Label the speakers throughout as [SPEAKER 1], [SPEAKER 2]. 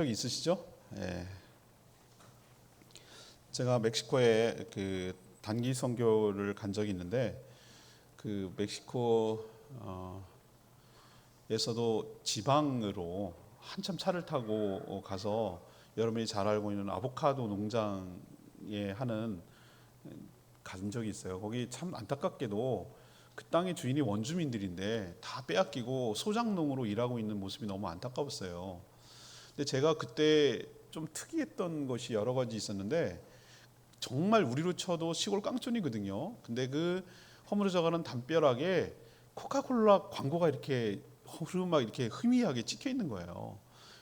[SPEAKER 1] 적이 있으시죠? 예. 제가 멕시코에 그 단기 선교를 간 적이 있는데 그 멕시코에서도 지방으로 한참 차를 타고 가서 여러분이 잘 알고 있는 아보카도 농장에 하는 간 적이 있어요. 거기 참 안타깝게도 그 땅의 주인이 원주민들인데 다 빼앗기고 소작농으로 일하고 있는 모습이 너무 안타까웠어요. 근데 제가 그때 좀 특이했던 것이 여러 가지 있었는데 정말 우리로 쳐도 시골 깡촌이거든요. 근데 그 허물어져가는 담벼락에 코카콜라 광고가 이렇게 흐르막 이렇게 희미하게 찍혀 있는 거예요.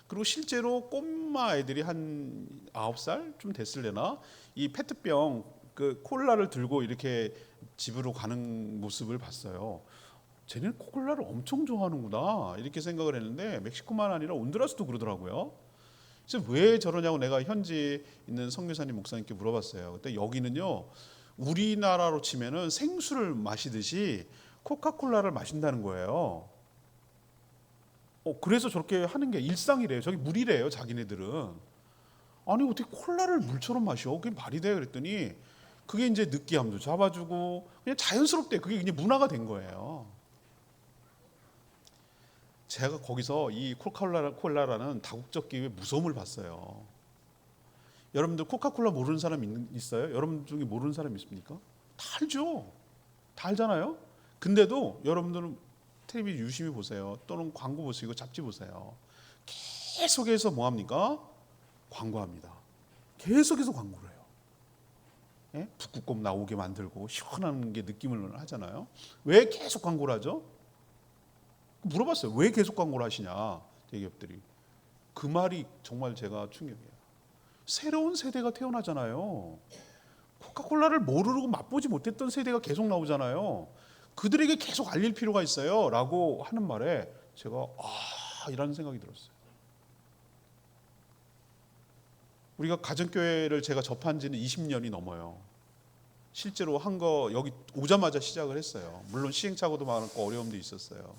[SPEAKER 1] 그리고 실제로 꼬마 애들이 한 9살쯤 됐을래나 이 페트병 그 콜라를 들고 이렇게 집으로 가는 모습을 봤어요. 쟤네는 코콜라를 엄청 좋아하는구나 이렇게 생각을 했는데 멕시코만 아니라 온두라스도 그러더라고요. 그래서 왜 저러냐고 내가 현지에 있는 선교사님 목사님께 물어봤어요. 그때 여기는요 우리나라로 치면은 생수를 마시듯이 코카콜라를 마신다는 거예요. 그래서 저렇게 하는 게 일상이래요. 저기 물이래요 자기네들은. 아니 어떻게 콜라를 물처럼 마셔? 그게 말이 돼? 그랬더니 그게 이제 느끼함도 잡아주고 그냥 자연스럽대. 그게 그냥 문화가 된 거예요. 제가 거기서 이 코카콜라라는 다국적 기업의 무서움을 봤어요. 여러분들 코카콜라 모르는 사람 있어요? 여러분 중에 모르는 사람 있습니까? 다 알죠. 다 알잖아요. 근데도 여러분들은 텔레비전 유심히 보세요. 또는 광고 보시고 잡지 보세요. 계속해서 뭐합니까? 광고합니다. 계속해서 광고를 해요. 예? 북극곰 나오게 만들고 시원한 게 느낌을 하잖아요. 왜 계속 광고를 하죠? 물어봤어요. 왜 계속 광고를 하시냐 대기업들이. 그 말이 정말 제가 충격이에요. 새로운 세대가 태어나잖아요. 코카콜라를 모르고 맛보지 못했던 세대가 계속 나오잖아요. 그들에게 계속 알릴 필요가 있어요 라고 하는 말에 제가 이라는 생각이 들었어요. 우리가 가정교회를 제가 접한 지는 20년이 넘어요. 실제로 한 거 여기 오자마자 시작을 했어요. 물론 시행착오도 많았고 어려움도 있었어요.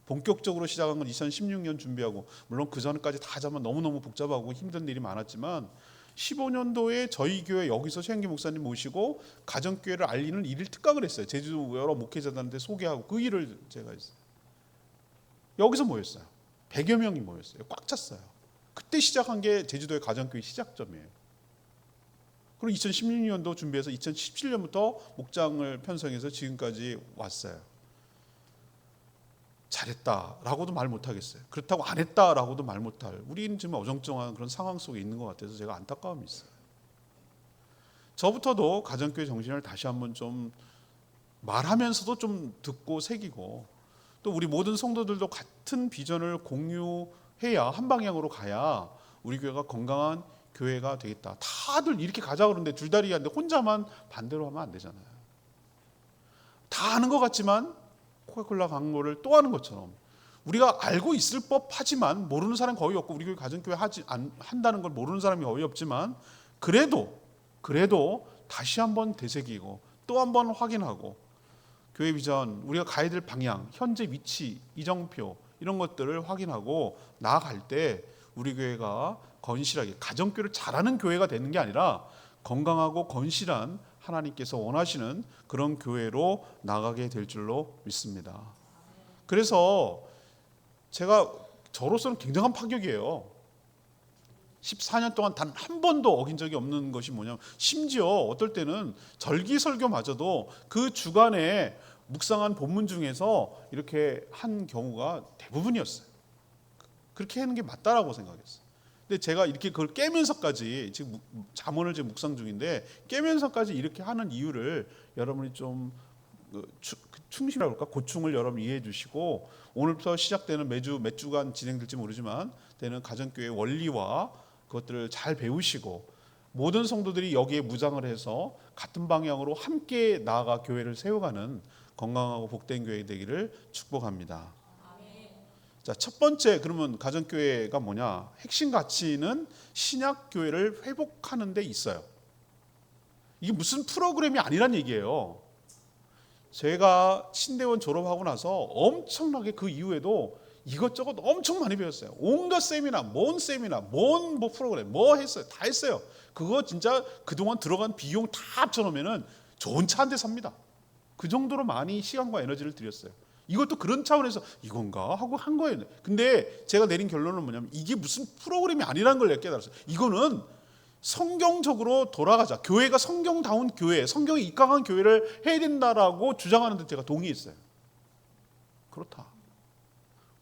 [SPEAKER 1] 본격적으로 시작한 건 2016년 준비하고, 물론 그 전까지 다 하자면 너무너무 복잡하고 힘든 일이 많았지만 15년도에 저희 교회 여기서 최현기 목사님 모시고 가정교회를 알리는 일을 특강을 했어요. 제주도 여러 목회자들한테 소개하고 그 일을 제가 했어요. 여기서 모였어요. 100여 명이 모였어요. 꽉 찼어요. 그때 시작한 게 제주도의 가정교회 시작점이에요. 그리고 2016년도 준비해서 2017년부터 목장을 편성해서 지금까지 왔어요. 잘했다라고도 말 못하겠어요. 그렇다고 안 했다라고도 말 못할, 우리는 지금 어정쩡한 그런 상황 속에 있는 것 같아서 제가 안타까움이 있어요. 저부터도 가정교회 정신을 다시 한번 좀 말하면서도 좀 듣고 새기고, 또 우리 모든 성도들도 같은 비전을 공유해야 한 방향으로 가야 우리 교회가 건강한 교회가 되겠다. 다들 이렇게 가자 그러는데 줄다리기 하는데 혼자만 반대로 하면 안 되잖아요. 다 아는 것 같지만 코카콜라 광고를 또 하는 것처럼 우리가 알고 있을 법하지만 모르는 사람 거의 없고, 우리 교회 가정교회 한다는 걸 모르는 사람이 거의 없지만 그래도 다시 한번 되새기고 또 한번 확인하고 교회 비전, 우리가 가야 될 방향, 현재 위치, 이정표 이런 것들을 확인하고 나아갈 때 우리 교회가 건실하게 가정교회를 잘하는 교회가 되는 게 아니라 건강하고 건실한 하나님께서 원하시는 그런 교회로 나가게 될 줄로 믿습니다. 그래서 제가 저로서는 굉장한 파격이에요. 14년 동안 단 한 번도 어긴 적이 없는 것이 뭐냐면, 심지어 어떨 때는 절기설교마저도 그 주간에 묵상한 본문 중에서 이렇게 한 경우가 대부분이었어요. 그렇게 하는 게 맞다라고 생각했어요. 근데 제가 이렇게 그걸 깨면서까지, 지금 잠언을 지금 묵상 중인데 깨면서까지 이렇게 하는 이유를 여러분이 좀 충실이라고 할까, 고충을 여러분 이해해 주시고, 오늘부터 시작되는 매주 몇 주간 진행될지 모르지만 되는 가정교회 원리와 그것들을 잘 배우시고 모든 성도들이 여기에 무장을 해서 같은 방향으로 함께 나아가 교회를 세워가는 건강하고 복된 교회 되기를 축복합니다. 자, 첫 번째, 그러면 가정교회가 뭐냐? 핵심 가치는 신약교회를 회복하는 데 있어요. 이게 무슨 프로그램이 아니란 얘기예요. 제가 신대원 졸업하고 나서 엄청나게 그 이후에도 이것저것 엄청 많이 배웠어요. 온갖 세미나, 뭔 뭐 프로그램, 뭐 했어요. 다 했어요. 그거 진짜 그동안 들어간 비용 다 합쳐놓으면 좋은 차 한 대 삽니다. 그 정도로 많이 시간과 에너지를 들였어요. 이것도 그런 차원에서 이건가 하고 한 거예요. 근데 제가 내린 결론은 뭐냐면 이게 무슨 프로그램이 아니라는 걸 깨달았어요. 이거는 성경적으로 돌아가자. 교회가 성경다운 교회, 성경에 입각한 교회를 해야 된다라고 주장하는 데 제가 동의했어요. 그렇다.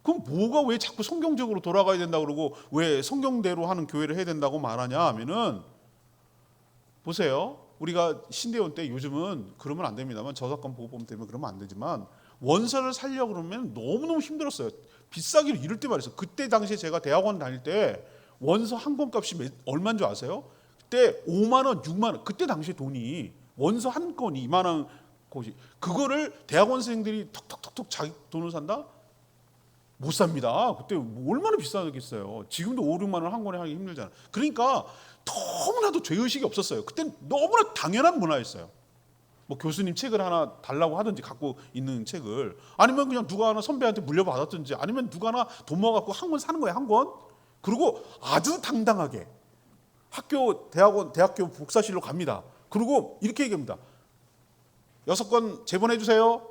[SPEAKER 1] 그럼 뭐가 왜 자꾸 성경적으로 돌아가야 된다 그러고 왜 성경대로 하는 교회를 해야 된다고 말하냐 하면은 보세요. 우리가 신대원 때 요즘은 그러면 안 됩니다만 저작권 보호법 때문에 그러면 안 되지만 원서를 살려고 그러면 너무너무 힘들었어요. 비싸기로 이럴 때 말했어요. 그때 당시에 제가 대학원 다닐 때 원서 한 권 값이 얼마인 줄 아세요? 그때 5만 원, 6만 원. 그때 당시에 돈이 원서 한 건이 이만한 곳이 그거를 대학원생들이 톡톡톡톡 자기 돈을 산다? 못 삽니다. 그때 얼마나 비싸겠어요. 지금도 5, 6만 원 한 권에 하기 힘들잖아요. 그러니까 너무나도 죄의식이 없었어요. 그땐 너무나 당연한 문화였어요. 뭐 교수님 책을 하나 달라고 하든지 갖고 있는 책을 아니면 그냥 누가 하나 선배한테 물려받았든지 아니면 누가 하나 돈 모아갖고 한 권 사는 거예요. 한 권. 그리고 아주 당당하게 대학교 복사실로 갑니다. 그리고 이렇게 얘기합니다. 6권 제본해 주세요.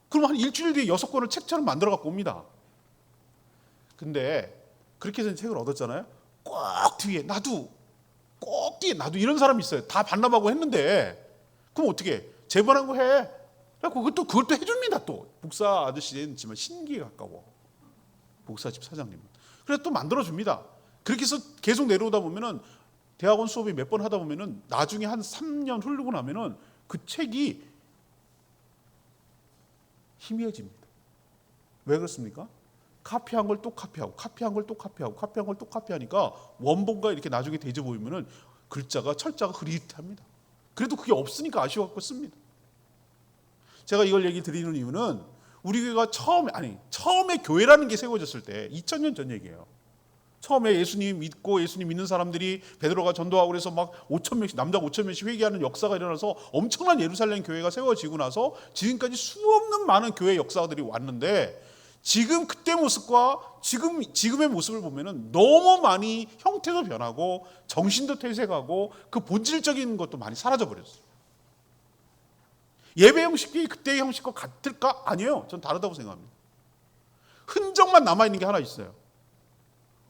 [SPEAKER 1] 그럼 한 일주일 뒤에 6권을 책처럼 만들어 갖고 옵니다. 근데 그렇게 해서 책을 얻었잖아요. 꼭 뒤에 나도 이런 사람이 있어요. 다 반납하고 했는데 그럼 어떻게 해? 제본한 거 해. 그걸 또 해줍니다. 또 복사 아저씨는 신기에 가까워. 복사집 사장님은. 그래서 또 만들어줍니다. 그렇게 해서 계속 내려오다 보면은 대학원 수업이 몇 번 하다 보면은 나중에 한 3년 흐르고 나면은 그 책이 희미해집니다. 왜 그렇습니까? 카피한 걸 또 카피하고 카피한 걸 또 카피하고 카피한 걸 또 카피하니까 원본과 이렇게 나중에 대조 보이면은 철자가 흐릿합니다. 그래도 그게 없으니까 아쉬워갖고 씁니다. 제가 이걸 얘기 드리는 이유는 우리 교회가 처음에 교회라는 게 세워졌을 때 2000년 전 얘기예요. 처음에 예수님 믿고 예수님 믿는 사람들이 베드로가 전도하고 그래서 막 5,000명씩 남자 5,000명씩 회개하는 역사가 일어나서 엄청난 예루살렘 교회가 세워지고 나서 지금까지 수없는 많은 교회 역사들이 왔는데 지금 그때 모습과 지금의 모습을 보면은 너무 많이 형태도 변하고 정신도 퇴색하고 그 본질적인 것도 많이 사라져 버렸어요. 예배 형식이 그때의 형식과 같을까? 아니에요. 전 다르다고 생각합니다. 흔적만 남아 있는 게 하나 있어요.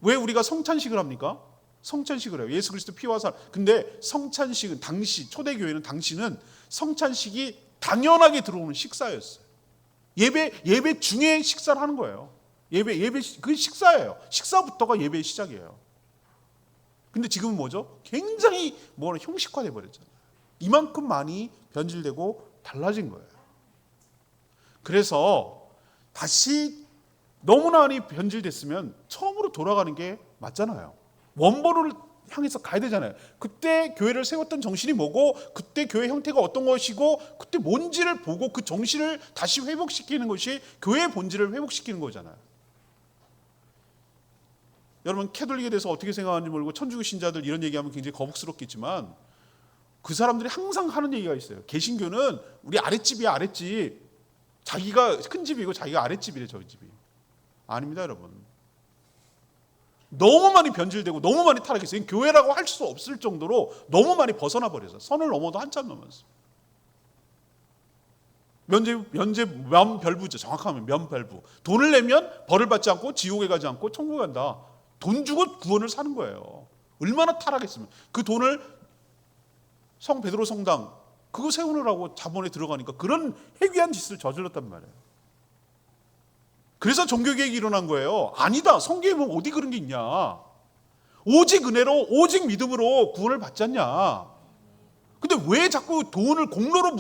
[SPEAKER 1] 왜 우리가 성찬식을 합니까? 성찬식을 해요. 예수 그리스도 피와 살. 근데 성찬식은 초대교회는 당시는 성찬식이 당연하게 들어오는 식사였어요. 예배 중에 식사를 하는 거예요. 그 식사예요. 식사부터가 예배의 시작이에요. 근데 지금은 뭐죠? 굉장히 형식화돼 버렸잖아요. 이만큼 많이 변질되고 달라진 거예요. 그래서 다시 너무나 많이 변질됐으면 처음으로 돌아가는 게 맞잖아요. 원본을 향해서 가야 되잖아요. 그때 교회를 세웠던 정신이 뭐고 그때 교회 형태가 어떤 것이고 그때 뭔지를 보고 그 정신을 다시 회복시키는 것이 교회의 본질을 회복시키는 거잖아요. 여러분 캐톨릭에 대해서 어떻게 생각하는지 모르고 천주교 신자들 이런 얘기하면 굉장히 거북스럽겠지만 그 사람들이 항상 하는 얘기가 있어요. 개신교는 우리 아랫집이야 아랫집. 자기가 큰 집이고 자기가 아랫집이래 저희 집이. 아닙니다 여러분. 너무 많이 변질되고 너무 많이 타락했어요. 교회라고 할 수 없을 정도로 너무 많이 벗어나 버려서 선을 넘어도 한참 넘었어요. 면별부죠. 정확하면 면별부. 돈을 내면 벌을 받지 않고 지옥에 가지 않고 천국에 간다. 돈 주고 구원을 사는 거예요. 얼마나 타락했으면. 그 돈을 성 베드로 성당 그거 세우느라고 자본에 들어가니까 그런 해괴한 짓을 저질렀단 말이에요. 그래서 종교개혁이 일어난 거예요. 아니다. 성경에 뭐 어디 그런 게 있냐. 오직 은혜로 오직 믿음으로 구원을 받지 않냐. 근데 왜 자꾸 돈을 공로로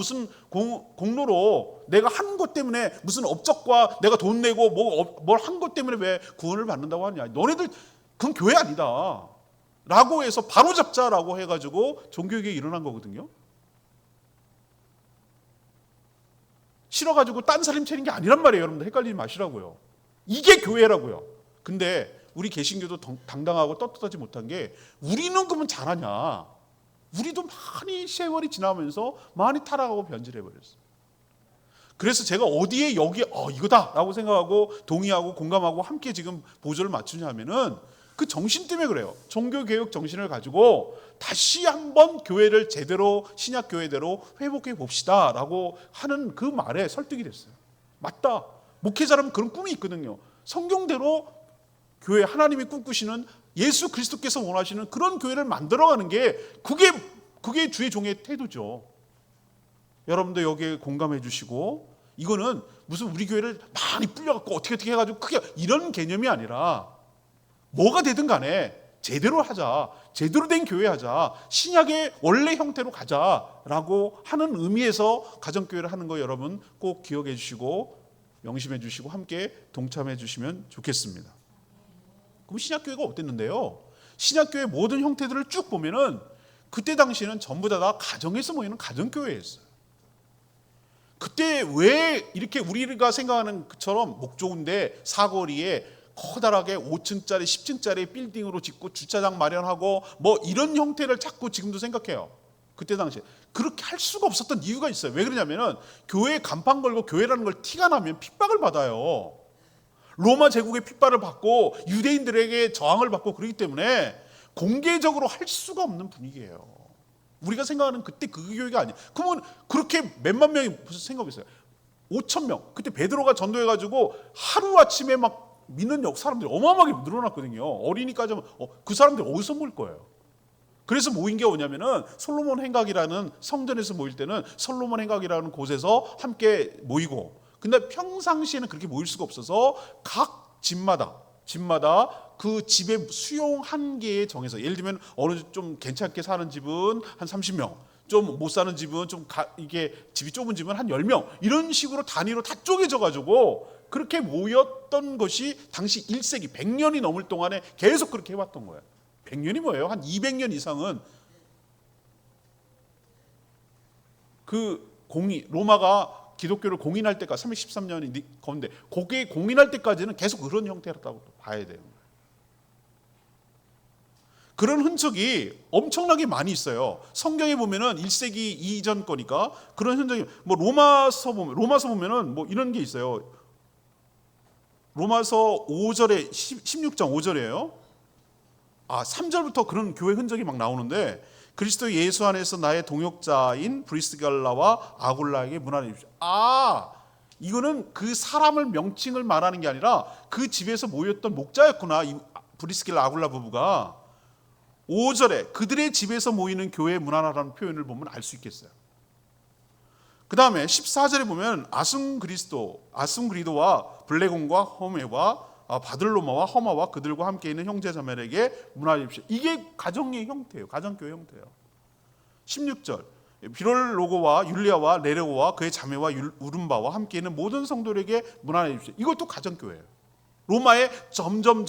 [SPEAKER 1] 내가 한 것 때문에 무슨 업적과 내가 돈 내고 뭘 한 것 때문에 왜 구원을 받는다고 하냐. 너네들 그건 교회 아니다. 라고 해서 바로잡자라고 해가지고 종교개혁이 일어난 거거든요. 싫어가지고 딴사람 차리는 게 아니란 말이에요. 여러분들 헷갈리지 마시라고요. 이게 교회라고요. 근데 우리 개신교도 당당하고 떳떳하지 못한 게 우리는 그러면 잘하냐. 우리도 많이 세월이 지나면서 많이 타락하고 변질해버렸어요. 그래서 제가 어디에 여기 이거다라고 생각하고 동의하고 공감하고 함께 지금 보조를 맞추냐면은 그 정신 때문에 그래요. 종교개혁 정신을 가지고 다시 한번 교회를 제대로 신약 교회대로 회복해 봅시다라고 하는 그 말에 설득이 됐어요. 맞다. 목회자라면 그런 꿈이 있거든요. 성경대로 교회, 하나님이 꿈꾸시는 예수 그리스도께서 원하시는 그런 교회를 만들어가는 게 그게 주의 종의 태도죠. 여러분도 여기에 공감해 주시고, 이거는 무슨 우리 교회를 많이 불려갖고 어떻게 해가지고 크게 이런 개념이 아니라 뭐가 되든 간에 제대로 하자, 제대로 된 교회 하자, 신약의 원래 형태로 가자라고 하는 의미에서 가정교회를 하는 거 여러분 꼭 기억해 주시고 명심해 주시고 함께 동참해 주시면 좋겠습니다. 그럼 신약교회가 어땠는데요? 신약교회 모든 형태들을 쭉 보면은 그때 당시에는 전부 다 가정에서 모이는 가정교회였어요. 그때 왜 이렇게 우리가 생각하는 것처럼 목 좋은데 사거리에 커다랗게 5층짜리 10층짜리 빌딩으로 짓고 주차장 마련하고 뭐 이런 형태를 자꾸 지금도 생각해요. 그때 당시에 그렇게 할 수가 없었던 이유가 있어요. 왜 그러냐면은 교회에 간판 걸고 교회라는 걸 티가 나면 핍박을 받아요. 로마 제국의 핍박을 받고 유대인들에게 저항을 받고 그렇기 때문에 공개적으로 할 수가 없는 분위기예요. 우리가 생각하는 그때 그 교회가 아니에요. 그러면 그렇게 몇만 명이 생각했어요. 5천 명. 그때 베드로가 전도해가지고 하루아침에 막 믿는 사람들이 어마어마하게 늘어났거든요. 어리니까 그 사람들이 어디서 모일 거예요. 그래서 모인 게 뭐냐면은 솔로몬 행각이라는 성전에서 모일 때는 솔로몬 행각이라는 곳에서 함께 모이고, 근데 평상시에는 그렇게 모일 수가 없어서 각 집마다 그 집의 수용 한계에 정해서, 예를 들면 어느 좀 괜찮게 사는 집은 한 30명, 좀 못 사는 집은 이게 집이 좁은 집은 한 10명, 이런 식으로 단위로 다 쪼개져 가지고 그렇게 모였던 것이 당시 1세기 100년이 넘을 동안에 계속 그렇게 해왔던 거예요. 100년이 뭐예요? 한 200년 이상은 로마가 기독교를 공인할 때까지 313년이 건데 그게 공인할 때까지는 계속 그런 형태였다고 봐야 돼요. 그런 흔적이 엄청나게 많이 있어요. 성경에 보면은 1세기 이전 거니까 그런 흔적이, 뭐 로마서 보면은 뭐 이런 게 있어요. 로마서 5절에 16장 5절이에요. 3절부터 그런 교회 흔적이 막 나오는데, 그리스도 예수 안에서 나의 동역자인 브리스길라와 아굴라에게 문안해 주십시오. 이거는 그 사람을 명칭을 말하는 게 아니라 그 집에서 모였던 목자였구나. 이 브리스길라 아굴라 부부가 5절에 그들의 집에서 모이는 교회에 문안하라는 표현을 보면 알 수 있겠어요. 그 다음에 14절에 보면 아순그리도와 블레곤과 호메와 바들로마와 허마와 그들과 함께 있는 형제자매에게 문안하십시오. 이게 가정의 형태예요. 가정교회 형태예요. 16절 비롤로고와 율리아와 레레고와 그의 자매와 우름바와 함께 있는 모든 성도들에게 문안하십시오. 이것도 가정교회예요. 로마에 점점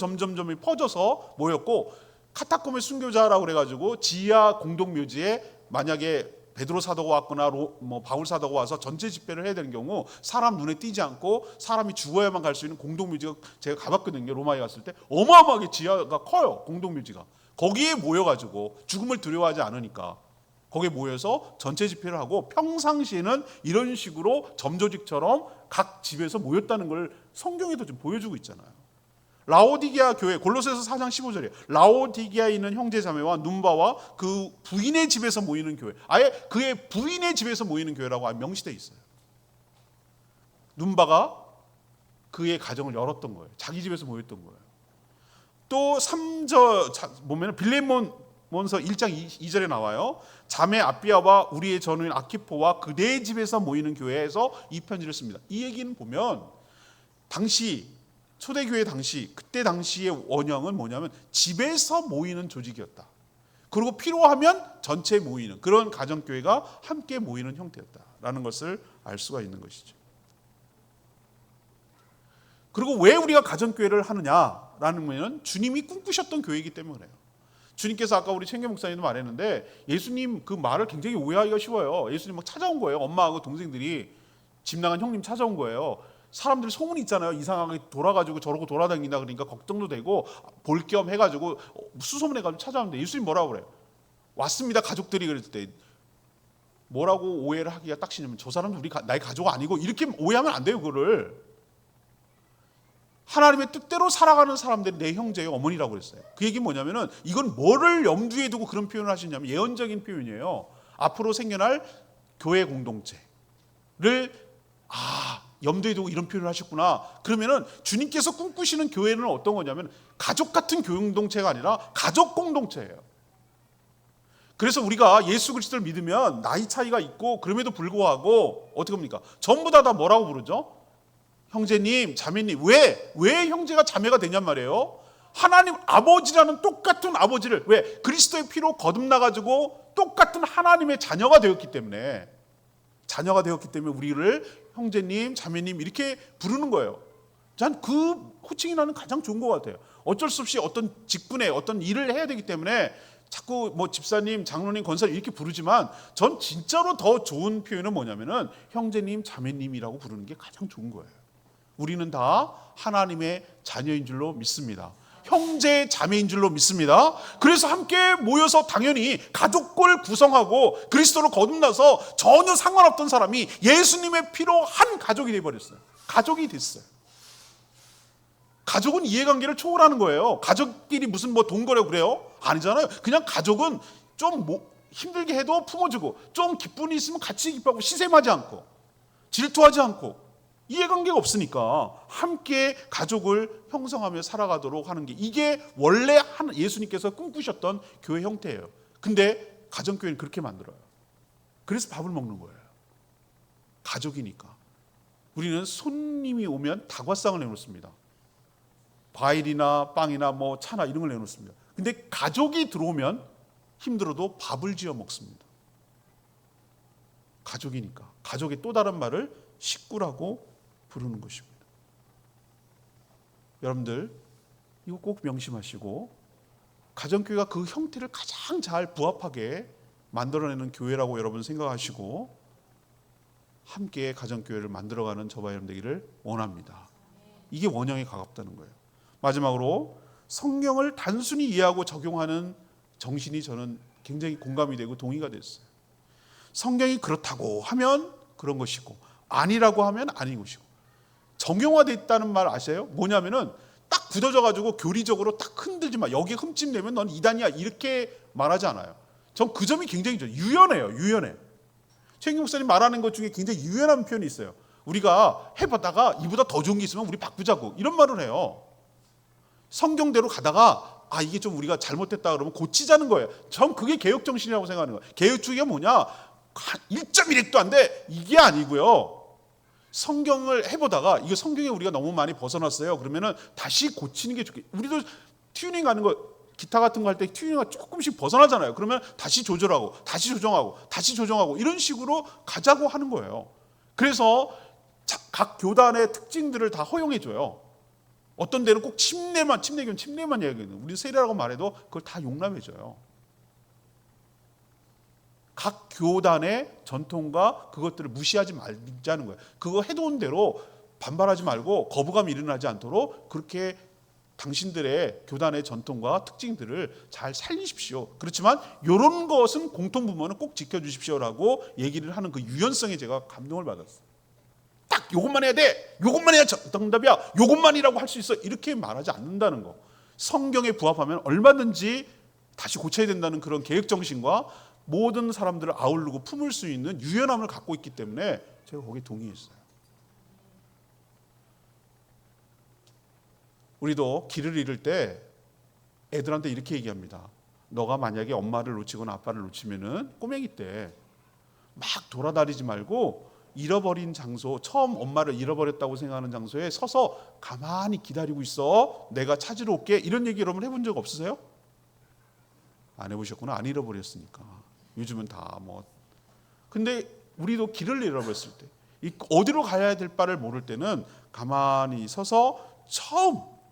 [SPEAKER 1] 퍼져서 모였고, 카타콤의 순교자라고 그래가지고 지하 공동묘지에 만약에 베드로 사도가 왔거나 바울 사도가 와서 전체 집회를 해야 되는 경우 사람 눈에 띄지 않고 사람이 죽어야만 갈 수 있는 공동묘지가, 제가 가봤거든요. 로마에 갔을 때 어마어마하게 지하가 커요. 공동묘지가. 거기에 모여가지고 죽음을 두려워하지 않으니까 거기에 모여서 전체 집회를 하고, 평상시에는 이런 식으로 점조직처럼 각 집에서 모였다는 걸 성경에도 좀 보여주고 있잖아요. 라오디게아 교회, 골로새서 4장 15절이에요. 라오디게아에 있는 형제자매와 눈바와 그 부인의 집에서 모이는 교회, 아예 그의 부인의 집에서 모이는 교회라고 명시되어 있어요. 눈바가 그의 가정을 열었던 거예요. 자기 집에서 모였던 거예요. 또 3절 보면 빌레몬서 1장 2절에 나와요. 자매 아비아와 우리의 전우인 아키포와 그대의 집에서 모이는 교회에서 이 편지를 씁니다. 이 얘기는 보면 당시 초대교회 그때 당시의 원형은 뭐냐면 집에서 모이는 조직이었다. 그리고 필요하면 전체 모이는 그런 가정교회가 함께 모이는 형태였다라는 것을 알 수가 있는 것이죠. 그리고 왜 우리가 가정교회를 하느냐라는 거는 주님이 꿈꾸셨던 교회이기 때문에 그래요. 주님께서 아까 우리 챙겨 목사님도 말했는데, 예수님 그 말을 굉장히 오해하기가 쉬워요. 예수님 막 찾아온 거예요. 엄마하고 동생들이, 집 나간 형님 찾아온 거예요. 사람들이 소문이 있잖아요. 이상하게 돌아가지고 저러고 돌아다닌다 그러니까 걱정도 되고 볼 겸 해가지고 수소문해가지고 찾아오는데 예수님 뭐라고 그래요? 왔습니다 가족들이. 그랬을 때 뭐라고 오해를 하기가 딱 싫으면 저 사람도 나의 가족 아니고 이렇게 오해하면 안 돼요. 그거를 하나님의 뜻대로 살아가는 사람들이 내 형제의 어머니라고 그랬어요. 그 얘기는 뭐냐면은 이건 뭐를 염두에 두고 그런 표현을 하시냐면 예언적인 표현이에요. 앞으로 생겨날 교회 공동체를 염두에 두고 이런 표현을 하셨구나. 그러면은 주님께서 꿈꾸시는 교회는 어떤 거냐면 가족 같은 교회 공동체가 아니라 가족 공동체예요. 그래서 우리가 예수 그리스도를 믿으면 나이 차이가 있고 그럼에도 불구하고 어떻게 합니까? 전부 다 뭐라고 부르죠? 형제님, 자매님. 왜 형제가 자매가 되냔 말이에요. 하나님 아버지라는 똑같은 아버지를 왜? 그리스도의 피로 거듭나가지고 똑같은 하나님의 자녀가 되었기 때문에 우리를 형제님, 자매님 이렇게 부르는 거예요. 전 그 호칭이 나는 가장 좋은 것 같아요. 어쩔 수 없이 어떤 직분에 어떤 일을 해야 되기 때문에 자꾸 뭐 집사님, 장로님, 권사님 이렇게 부르지만 전 진짜로 더 좋은 표현은 뭐냐면은 형제님, 자매님이라고 부르는 게 가장 좋은 거예요. 우리는 다 하나님의 자녀인 줄로 믿습니다. 형제, 자매인 줄로 믿습니다. 그래서 함께 모여서 당연히 가족을 구성하고 그리스도로 거듭나서 전혀 상관없던 사람이 예수님의 피로 한 가족이 되어버렸어요. 가족이 됐어요. 가족은 이해관계를 초월하는 거예요. 가족끼리 무슨 뭐 동거래고 그래요? 아니잖아요. 그냥 가족은 좀 힘들게 해도 품어주고 좀 기쁨이 있으면 같이 기뻐하고 시샘하지 않고 질투하지 않고 이해관계가 없으니까 함께 가족을 형성하며 살아가도록 하는 게 이게 원래 예수님께서 꿈꾸셨던 교회 형태예요. 근데 가정교회는 그렇게 만들어요. 그래서 밥을 먹는 거예요. 가족이니까. 우리는 손님이 오면 다과상을 내놓습니다. 과일이나 빵이나 뭐 차나 이런 걸 내놓습니다. 근데 가족이 들어오면 힘들어도 밥을 지어 먹습니다. 가족이니까. 가족의 또 다른 말을 식구라고 부르는 것입니다. 여러분들 이거 꼭 명심하시고 가정교회가 그 형태를 가장 잘 부합하게 만들어내는 교회라고 여러분 생각하시고 함께 가정교회를 만들어가는 저와 여러분 되기를 원합니다. 이게 원형에 가깝다는 거예요. 마지막으로 성경을 단순히 이해하고 적용하는 정신이 저는 굉장히 공감이 되고 동의가 됐어요. 성경이 그렇다고 하면 그런 것이고 아니라고 하면 아닌 것이고 정형화됐다는 말 아세요? 뭐냐면은 딱 굳어져가지고 교리적으로 딱 흔들지 마. 여기 흠집 내면 넌 이단이야 이렇게 말하지 않아요. 전 그 점이 굉장히 좋아요. 유연해요. 유연해. 최인기 목사님 말하는 것 중에 굉장히 유연한 표현이 있어요. 우리가 해보다가 이보다 더 좋은 게 있으면 우리 바꾸자고 이런 말을 해요. 성경대로 가다가 이게 좀 우리가 잘못됐다 그러면 고치자는 거예요. 전 그게 개혁 정신이라고 생각하는 거예요. 개혁주의가 뭐냐? 1.1핵도 안 돼. 이게 아니고요. 성경을 해보다가 이거 성경에 우리가 너무 많이 벗어났어요. 그러면은 다시 고치는 게 좋겠. 우리도 튜닝 하는 거 기타 같은 거 할 때 튜닝가 조금씩 벗어나잖아요. 그러면 다시 조절하고 다시 조정하고 다시 조정하고 이런 식으로 가자고 하는 거예요. 그래서 각 교단의 특징들을 다 허용해 줘요. 어떤 데는 꼭 침례교는 침례만 얘기해요. 우리 세례라고 말해도 그걸 다 용납해 줘요. 각 교단의 전통과 그것들을 무시하지 말자는 거예요. 그거 해놓은 대로 반발하지 말고 거부감이 일어나지 않도록 그렇게 당신들의 교단의 전통과 특징들을 잘 살리십시오. 그렇지만 이런 것은 공통부모는 꼭 지켜주십시오라고 얘기를 하는 그 유연성에 제가 감동을 받았어요. 딱 이것만 해야 돼. 이것만 해야 정답이야. 이것만이라고 할 수 있어. 이렇게 말하지 않는다는 거. 성경에 부합하면 얼마든지 다시 고쳐야 된다는 그런 계획정신과 모든 사람들을 아우르고 품을 수 있는 유연함을 갖고 있기 때문에 제가 거기에 동의했어요. 우리도 길을 잃을 때 애들한테 이렇게 얘기합니다. 너가 만약에 엄마를 놓치거나 아빠를 놓치면은 꼬맹이 때 막 돌아다니지 말고 잃어버린 장소, 처음 엄마를 잃어버렸다고 생각하는 장소에 서서 가만히 기다리고 있어. 내가 찾으러 올게. 이런 얘기 여러분 해본 적 없으세요? 안 해보셨구나. 안 잃어버렸으니까. 요즘은 다 뭐. 근데 우리도 길을 잃어버렸을 때, 어디로 가야 될 바를 모를 때는 가만히 서서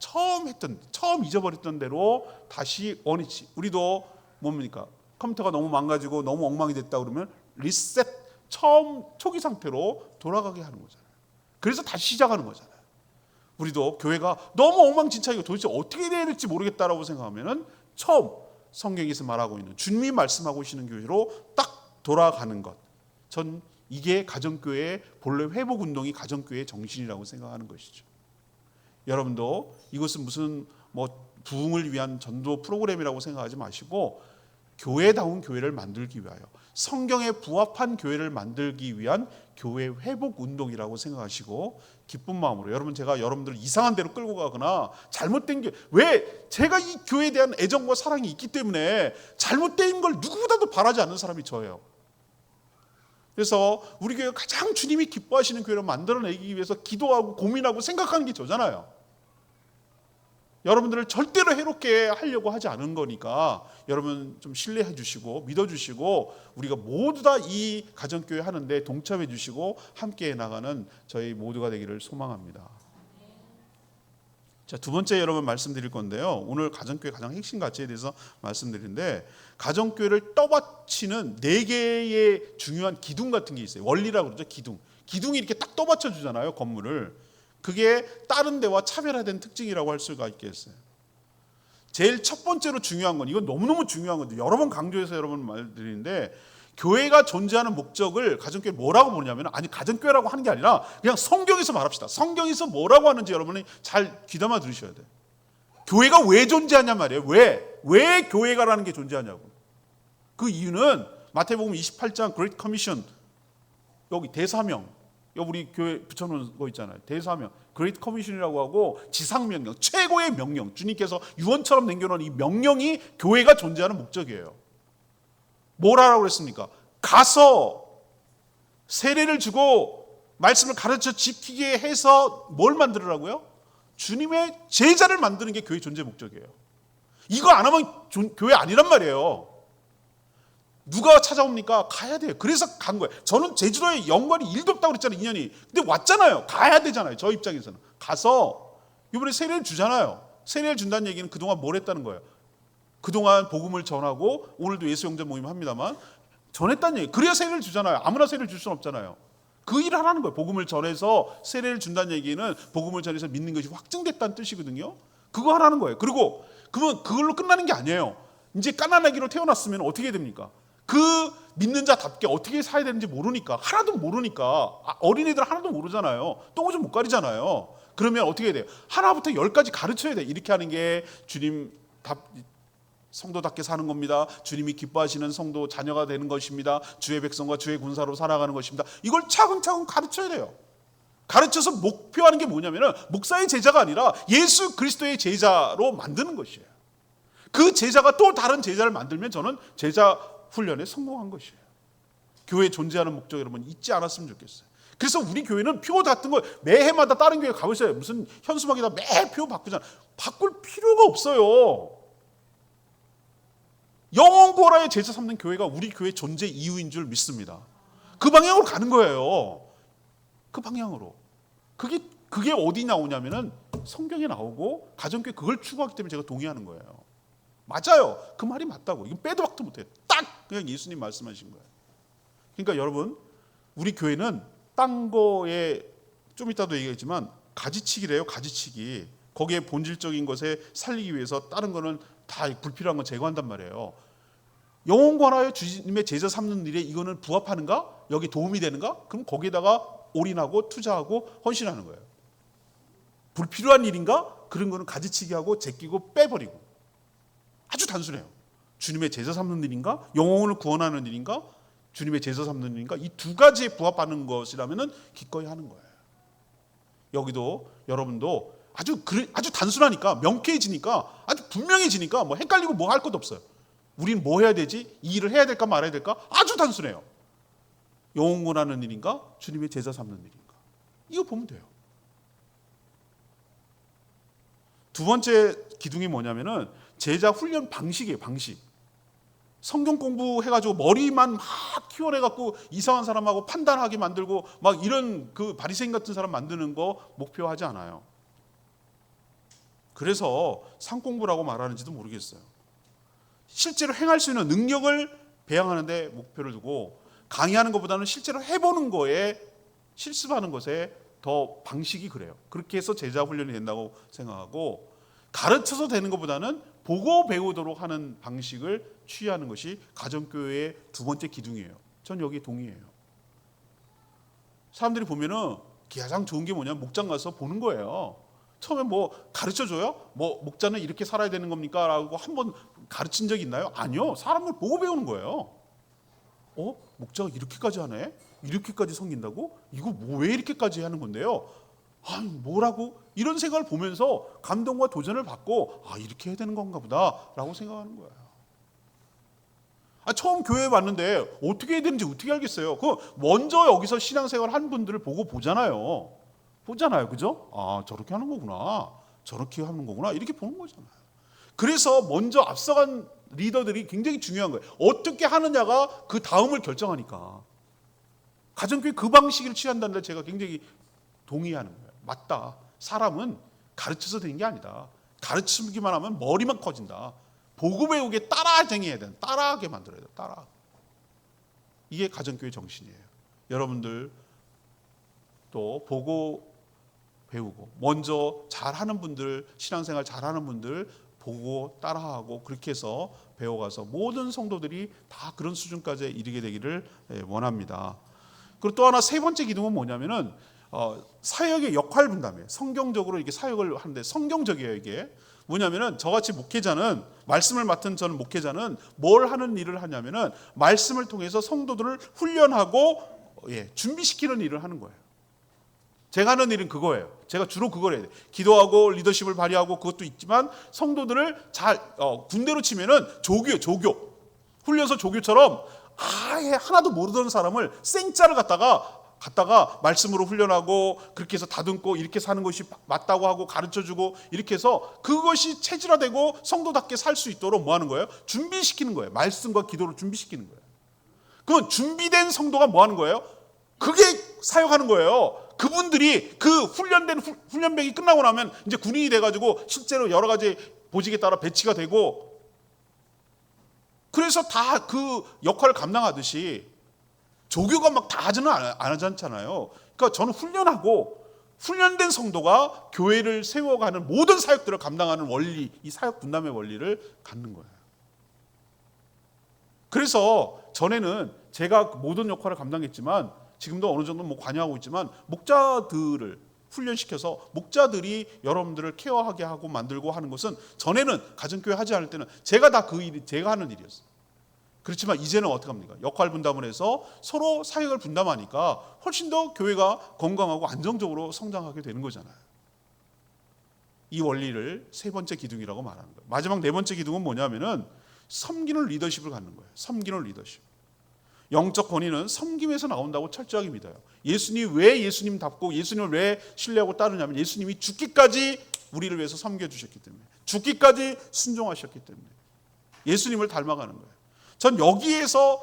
[SPEAKER 1] 처음 잊어버렸던 대로 다시 원위치. 우리도 뭡니까? 컴퓨터가 너무 망가지고 너무 엉망이 됐다 그러면 리셋, 처음 초기 상태로 돌아가게 하는 거잖아요. 그래서 다시 시작하는 거잖아요. 우리도 교회가 너무 엉망진창이고 도대체 어떻게 해야 될지 모르겠다라고 생각하면은 처음 성경에서 말하고 있는 주님이 말씀하고 계시는 교회로 딱 돌아가는 것. 전 이게 가정교회의 본래 회복운동이 가정교회의 정신이라고 생각하는 것이죠. 여러분도 이것은 무슨 부흥을 위한 전도 프로그램이라고 생각하지 마시고 교회다운 교회를 만들기 위하여 성경에 부합한 교회를 만들기 위한 교회 회복 운동이라고 생각하시고 기쁜 마음으로 제가 여러분들을 이상한 데로 끌고 가거나 잘못된 왜 제가 이 교회에 대한 애정과 사랑이 있기 때문에 잘못된 걸 누구보다도 바라지 않는 사람이 저예요. 그래서 우리 교회가 가장 주님이 기뻐하시는 교회를 만들어내기 위해서 기도하고 고민하고 생각하는 게 저잖아요. 여러분들을 절대로 해롭게 하려고 하지 않은 거니까 여러분 좀 신뢰해 주시고 믿어 주시고 우리가 모두 다 이 가정교회 하는데 동참해 주시고 함께 나가는 저희 모두가 되기를 소망합니다. 자, 두 번째 여러분 말씀드릴 건데요. 오늘 가정교회 가장 핵심 가치에 대해서 말씀드리는데 가정교회를 떠받치는 4개의 중요한 기둥 같은 게 있어요. 원리라고 그러죠. 기둥이 이렇게 딱 떠받쳐 주잖아요. 건물을. 그게 다른 데와 차별화된 특징이라고 할 수가 있겠어요. 제일 첫 번째로 중요한 건 이건 너무너무 중요한 건데 여러 번 강조해서 여러분 말드리는데 교회가 존재하는 목적을 가정교회 뭐라고 보냐면 가정교회라고 하는 게 아니라 그냥 성경에서 말합시다. 성경에서 뭐라고 하는지 여러분이 잘 귀담아 들으셔야 돼요. 교회가 왜 존재하냐 말이에요. 왜 교회가라는 게 존재하냐고. 그 이유는 마태복음 28장 그레이트 커미션 여기 대사명 여기 우리 교회 붙여놓은 거 있잖아요. 대사명, 그레이트 커미션이라고 하고 지상명령, 최고의 명령. 주님께서 유언처럼 남겨놓은 이 명령이 교회가 존재하는 목적이에요. 뭐라고 그랬습니까? 가서 세례를 주고 말씀을 가르쳐 지키게 해서 뭘 만들으라고요? 주님의 제자를 만드는 게 교회 존재 목적이에요. 이거 안 하면 교회 아니란 말이에요. 누가 찾아옵니까? 가야 돼요. 그래서 간 거예요. 저는 제주도에 연관이 1도 없다고 그랬잖아요. 2년이. 근데 왔잖아요. 가야 되잖아요. 저 입장에서는. 가서 이번에 세례를 주잖아요. 세례를 준다는 얘기는 그동안 뭘 했다는 거예요. 그동안 복음을 전하고 오늘도 예수 영접 모임 합니다만 전했다는 얘기. 그래야 세례를 주잖아요. 아무나 세례를 줄 수는 없잖아요. 그 일을 하라는 거예요. 복음을 전해서 세례를 준다는 얘기는 복음을 전해서 믿는 것이 확증됐다는 뜻이거든요. 그거 하라는 거예요. 그리고 그러면 그걸로 끝나는 게 아니에요. 이제 까나나기로 태어났으면 어떻게 됩니까? 그 믿는 자답게 어떻게 살아야 되는지 모르니까 하나도 모르니까 어린애들 하나도 모르잖아요. 똥오줌 못 가리잖아요. 그러면 어떻게 해야 돼요? 하나부터 10까지 가르쳐야 돼. 이렇게 하는 게 주님 성도답게 사는 겁니다. 주님이 기뻐하시는 성도 자녀가 되는 것입니다. 주의 백성과 주의 군사로 살아가는 것입니다. 이걸 차근차근 가르쳐야 돼요. 가르쳐서 목표하는 게 뭐냐면 목사의 제자가 아니라 예수 그리스도의 제자로 만드는 것이에요. 그 제자가 또 다른 제자를 만들면 저는 제자 훈련에 성공한 것이에요. 교회 존재하는 목적 여러분 잊지 않았으면 좋겠어요. 그래서 우리 교회는 표 같은 거 매해마다 다른 교회 가보세요. 무슨 현수막에다 매 표 바꾸잖아. 바꿀 필요가 없어요. 영원고라의 제자 삼는 교회가 우리 교회 존재 이유인 줄 믿습니다. 그 방향으로 가는 거예요. 그 방향으로. 그게 어디 나오냐면은 성경에 나오고 가정교회 그걸 추구하기 때문에 제가 동의하는 거예요. 맞아요. 그 말이 맞다고. 이건 빼도 박도 못해요. 딱 그냥 예수님 말씀하신 거예요. 그러니까 여러분 우리 교회는 딴 거에 좀 이따도 얘기했지만 가지치기래요. 가지치기. 거기에 본질적인 것에 살리기 위해서 다른 거는 다 불필요한 건 제거한단 말이에요. 영혼관하여 주님의 제자 삼는 일에 이거는 부합하는가? 여기 도움이 되는가? 그럼 거기에다가 올인하고 투자하고 헌신하는 거예요. 불필요한 일인가? 그런 거는 가지치기하고 제끼고 빼버리고. 아주 단순해요. 주님의 제자 삼는 일인가? 영혼을 구원하는 일인가? 주님의 제자 삼는 일인가? 이 두 가지에 부합하는 것이라면 기꺼이 하는 거예요. 여기도 여러분도 아주 단순하니까 명쾌해지니까 아주 분명해지니까 뭐 헷갈리고 뭐 할 것도 없어요. 우린 뭐 해야 되지? 이 일을 해야 될까 말아야 될까? 아주 단순해요. 영혼 구원하는 일인가? 주님의 제자 삼는 일인가? 이거 보면 돼요. 두 번째 기둥이 뭐냐면은 제자 훈련 방식이에요. 방식. 성경 공부해가지고 머리만 막 키워내갖고 이상한 사람하고 판단하게 만들고 막 이런 그 바리새인 같은 사람 만드는 거 목표하지 않아요. 그래서 상공부라고 말하는지도 모르겠어요. 실제로 행할 수 있는 능력을 배양하는 데 목표를 두고 강의하는 것보다는 실제로 해보는 거에 실습하는 것에 더 방식이 그래요. 그렇게 해서 제자 훈련이 된다고 생각하고 가르쳐서 되는 것보다는 보고 배우도록 하는 방식을 취하는 것이 가정교회의 두 번째 기둥이에요. 전 여기 동의해요. 사람들이 보면은 가장 좋은 게 뭐냐면 목장 가서 보는 거예요. 처음에 뭐 가르쳐줘요? 뭐 목자는 이렇게 살아야 되는 겁니까? 라고 한번 가르친 적 있나요? 아니요. 사람을 보고 배우는 거예요. 목자가 이렇게까지 하네? 이렇게까지 섬긴다고? 이거 뭐 왜 이렇게까지 하는 건데요? 아니 뭐라고? 이런 생각을 보면서 감동과 도전을 받고 이렇게 해야 되는 건가 보다 라고 생각하는 거예요. 처음 교회에 왔는데 어떻게 해야 되는지 어떻게 알겠어요? 먼저 여기서 신앙생활 한 분들을 보고 보잖아요. 그죠? 저렇게 하는 거구나. 저렇게 하는 거구나. 이렇게 보는 거잖아요. 그래서 먼저 앞서간 리더들이 굉장히 중요한 거예요. 어떻게 하느냐가 그 다음을 결정하니까. 가정교회 그 방식을 취한다는 데 제가 굉장히 동의하는 거예요. 맞다. 사람은 가르쳐서 되는 게 아니다. 가르치기만 하면 머리만 커진다. 보고 배우게 따라쟁이해야 된다. 따라하게 만들어야 된다. 따라. 이게 가정교회 정신이에요. 여러분들 또 보고 배우고 먼저 잘하는 분들, 신앙생활 잘하는 분들 보고 따라하고 그렇게 해서 배워가서 모든 성도들이 다 그런 수준까지 이르게 되기를 원합니다. 그리고 또 하나 세 번째 기둥은 뭐냐면은 사역의 역할 분담이에요. 성경적으로 이렇게 사역을 하는데 성경적이에요. 이게 뭐냐면은 저같이 목회자는 말씀을 맡은 저는 목회자는 뭘 하는 일을 하냐면은 말씀을 통해서 성도들을 훈련하고 준비시키는 일을 하는 거예요. 제가 하는 일은 그거예요. 제가 주로 그걸 해야 돼요. 기도하고 리더십을 발휘하고 그것도 있지만 성도들을 잘 군대로 치면은 조교 훈련소 조교처럼 아예 하나도 모르던 사람을 생짜를 갖다가 말씀으로 훈련하고 그렇게 해서 다듬고 이렇게 사는 것이 맞다고 하고 가르쳐주고 이렇게 해서 그것이 체질화되고 성도답게 살 수 있도록 뭐 하는 거예요? 준비시키는 거예요. 말씀과 기도로 준비시키는 거예요. 그건 준비된 성도가 뭐 하는 거예요? 그게 사역하는 거예요. 그분들이 그 훈련병이 끝나고 나면 이제 군인이 돼가지고 실제로 여러 가지 보직에 따라 배치가 되고 그래서 다 그 역할을 감당하듯이 조교가 막 다 하지는 않잖아요. 그러니까 저는 훈련하고 훈련된 성도가 교회를 세워가는 모든 사역들을 감당하는 원리, 이 사역 분담의 원리를 갖는 거예요. 그래서 전에는 제가 모든 역할을 감당했지만 지금도 어느 정도 관여하고 있지만 목자들을 훈련시켜서 목자들이 여러분들을 케어하게 하고 만들고 하는 것은 전에는 가정교회 하지 않을 때는 제가 다 그 일이 제가 하는 일이었어요. 그렇지만 이제는 어떻게 합니까? 역할 분담을 해서 서로 사역을 분담하니까 훨씬 더 교회가 건강하고 안정적으로 성장하게 되는 거잖아요. 이 원리를 세 번째 기둥이라고 말하는 거예요. 마지막 네 번째 기둥은 뭐냐면은 섬기는 리더십을 갖는 거예요. 섬기는 리더십. 영적 권위는 섬김에서 나온다고 철저하게 믿어요. 예수님이 왜 예수님답고 예수님을 왜 신뢰하고 따르냐면 예수님이 죽기까지 우리를 위해서 섬겨주셨기 때문에 죽기까지 순종하셨기 때문에 예수님을 닮아가는 거예요. 전 여기에서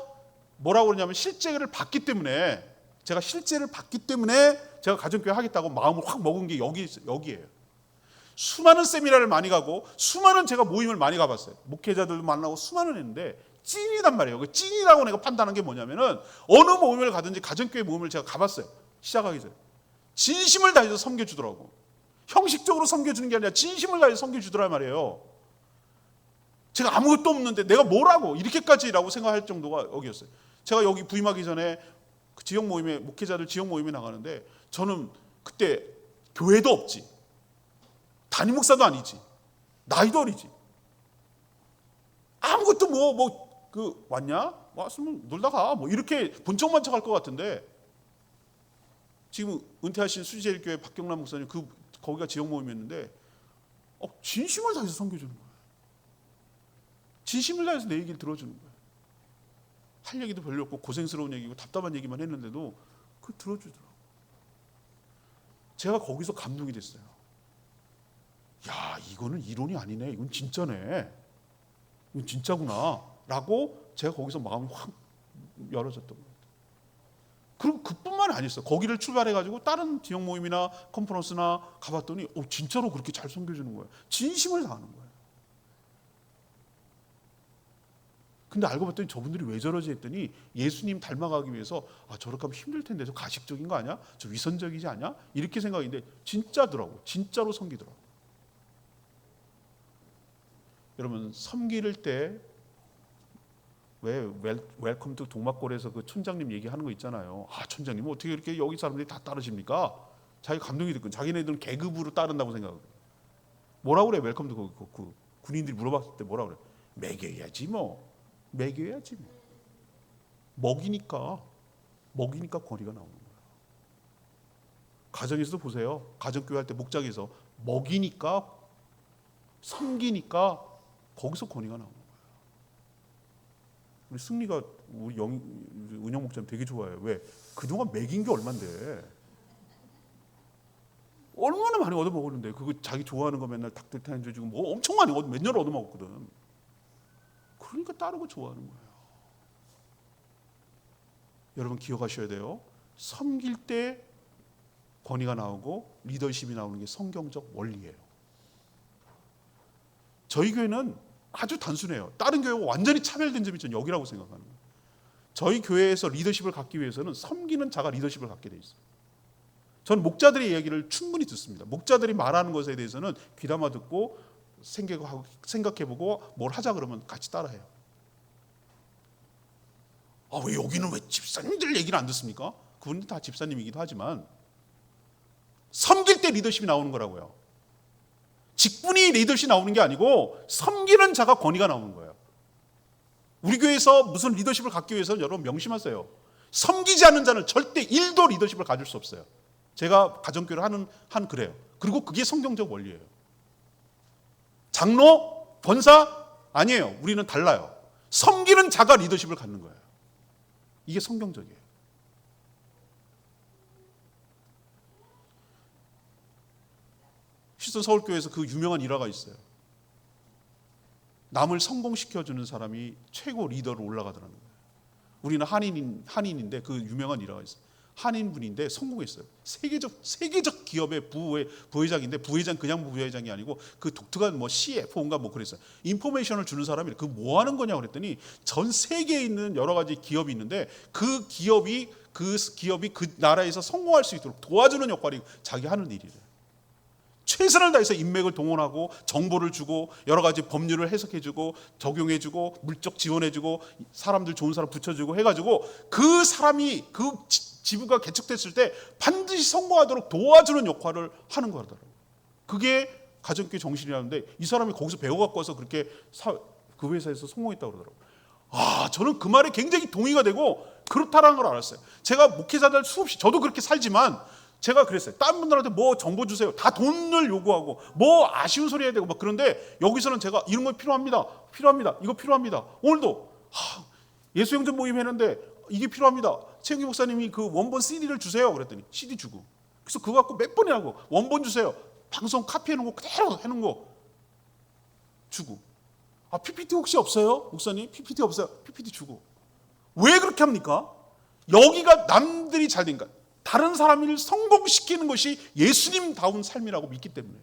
[SPEAKER 1] 뭐라고 그러냐면 실제를 봤기 때문에 제가 제가 가정교회 하겠다고 마음을 확 먹은 게 여기예요. 수많은 세미나를 많이 가고 수많은 제가 모임을 많이 가봤어요. 목회자들도 만나고 수많은 했는데 찐이단 말이에요. 그 찐이라고 내가 판단한 게 뭐냐면은 어느 모임을 가든지 가정교회 모임을 제가 가봤어요. 시작하기 전에. 진심을 다해서 섬겨주더라고. 형식적으로 섬겨주는 게 아니라 진심을 다해서 섬겨주더란 말이에요. 제가 아무것도 없는데 내가 뭐라고 이렇게까지라고 생각할 정도가 여기였어요. 제가 여기 부임하기 전에 그 지역 모임에 목회자들 지역 모임에 나가는데 저는 그때 교회도 없지. 담임 목사도 아니지. 나이도 어리지. 아무것도 왔냐? 왔으면 놀다 가. 이렇게 본청만 척할 것 같은데 지금 은퇴하신 수지제일교회 박경남 목사님 거기가 지역 모임이었는데 진심을 다해서 섬겨주는 거예요. 진심을 다해서 내 얘기를 들어주는 거예요. 할 얘기도 별로 없고 고생스러운 얘기고 답답한 얘기만 했는데도 들어주더라고요. 제가 거기서 감동이 됐어요. 야, 이거는 이론이 아니네. 이건 진짜네. 이건 진짜구나. 라고 제가 거기서 마음이 확 열어졌던 것 같아요. 그리고 그뿐만 아니었어요. 거기를 출발해가지고 다른 지역 모임이나 컨퍼런스나 가봤더니 진짜로 그렇게 잘 섬겨주는 거예요. 진심을 다하는 거예요. 근데 알고 봤더니 저분들이 왜 저러지 했더니 예수님 닮아가기 위해서 저렇게 하면 힘들 텐데 저 가식적인 거 아니야? 저 위선적이지 않냐? 이렇게 생각인데 진짜더라고. 진짜로 섬기더라고. 여러분 섬길 때 왜 웰컴 투 동막골에서 그 촌장님 얘기하는 거 있잖아요. 아, 촌장님 어떻게 이렇게 여기 사람들이 다 따르십니까? 자기 감동이 듣고 자기네들은 계급으로 따른다고 생각하고. 뭐라고 그래? 웰컴 투 그 군인들이 물어봤을 때 뭐라고 그래? 먹여야지 뭐. 먹여야지 뭐. 먹이니까 권위가 나오는 거예요. 가정에서도 보세요. 가정교회 할 때 목장에서 먹이니까 섬기니까 거기서 권위가 나오는 거예요. 우리 승리가 우리 은영 목사님 되게 좋아해요. 왜? 그동안 먹인 게 얼만데. 얼마나 많이 얻어먹었는데. 그거 자기 좋아하는 거 맨날 닭들 타는 주고 뭐 엄청 많이 몇 년 얻어먹었거든. 그러니까 따르고 좋아하는 거예요. 여러분 기억하셔야 돼요. 섬길 때 권위가 나오고 리더십이 나오는 게 성경적 원리예요. 저희 교회는 아주 단순해요. 다른 교회와 완전히 차별된 점이 전 여기라고 생각하는 거예요. 저희 교회에서 리더십을 갖기 위해서는 섬기는 자가 리더십을 갖게 돼 있어요. 저는 목자들의 이야기를 충분히 듣습니다. 목자들이 말하는 것에 대해서는 귀담아 듣고 생각해보고 뭘 하자 그러면 같이 따라해요. 아, 왜 여기는 왜 집사님들 얘기를 안 듣습니까? 그분들 다 집사님이기도 하지만 섬길 때 리더십이 나오는 거라고요. 직분이 리더십이 나오는 게 아니고 섬기는 자가 권위가 나오는 거예요. 우리 교회에서 무슨 리더십을 갖기 위해서는 여러분 명심하세요. 섬기지 않는 자는 절대 1도 리더십을 가질 수 없어요. 제가 가정교회를 한 그래요. 그리고 그게 성경적 원리예요. 장로, 권사 아니에요. 우리는 달라요. 섬기는 자가 리더십을 갖는 거예요. 이게 성경적이에요. 휴스턴 서울교회에서 그 유명한 일화가 있어요. 남을 성공시켜주는 사람이 최고 리더로 올라가더라는 거예요. 우리는 한인인데 그 유명한 일화가 있어요. 한인분인데 성공했어요. 세계적 기업의 부회장인데 부회장 그냥 부회장이 아니고 그 독특한 뭐 CFO인가 뭐 그랬어요. 인포메이션을 주는 사람이 그 뭐 하는 거냐고 그랬더니 전 세계에 있는 여러 가지 기업이 있는데 그 기업이 그 나라에서 성공할 수 있도록 도와주는 역할이 자기 하는 일이래요. 최선을 다해서 인맥을 동원하고 정보를 주고 여러 가지 법률을 해석해주고 적용해주고 물적 지원해주고 사람들 좋은 사람 붙여주고 해가지고 그 사람이 그 지부가 개척됐을 때 반드시 성공하도록 도와주는 역할을 하는 거라더라고요. 그게 가정교회 정신이라는데 이 사람이 거기서 배워갖고 와서 그렇게 그 회사에서 성공했다고 그러더라고요. 아, 저는 그 말에 굉장히 동의가 되고 그렇다라는 걸 알았어요. 제가 목회자들 수없이 저도 그렇게 살지만 제가 그랬어요. 다른 분들한테 뭐 정보 주세요. 다 돈을 요구하고 뭐 아쉬운 소리 해야 되고 막 그런데 여기서는 제가 이런 거 필요합니다. 이거 필요합니다. 오늘도 예수영전 모임 했는데 이게 필요합니다. 최영기 목사님이 그 원본 CD를 주세요. 그랬더니 CD 주고. 그래서 그거 갖고 몇 번이나 하고 원본 주세요. 방송 카피해놓은 거 그대로 해놓은 거 주고. 아, PPT 혹시 없어요? 목사님 PPT 없어요. PPT 주고. 왜 그렇게 합니까? 여기가 남들이 잘 되니까 다른 사람을 성공시키는 것이 예수님다운 삶이라고 믿기 때문에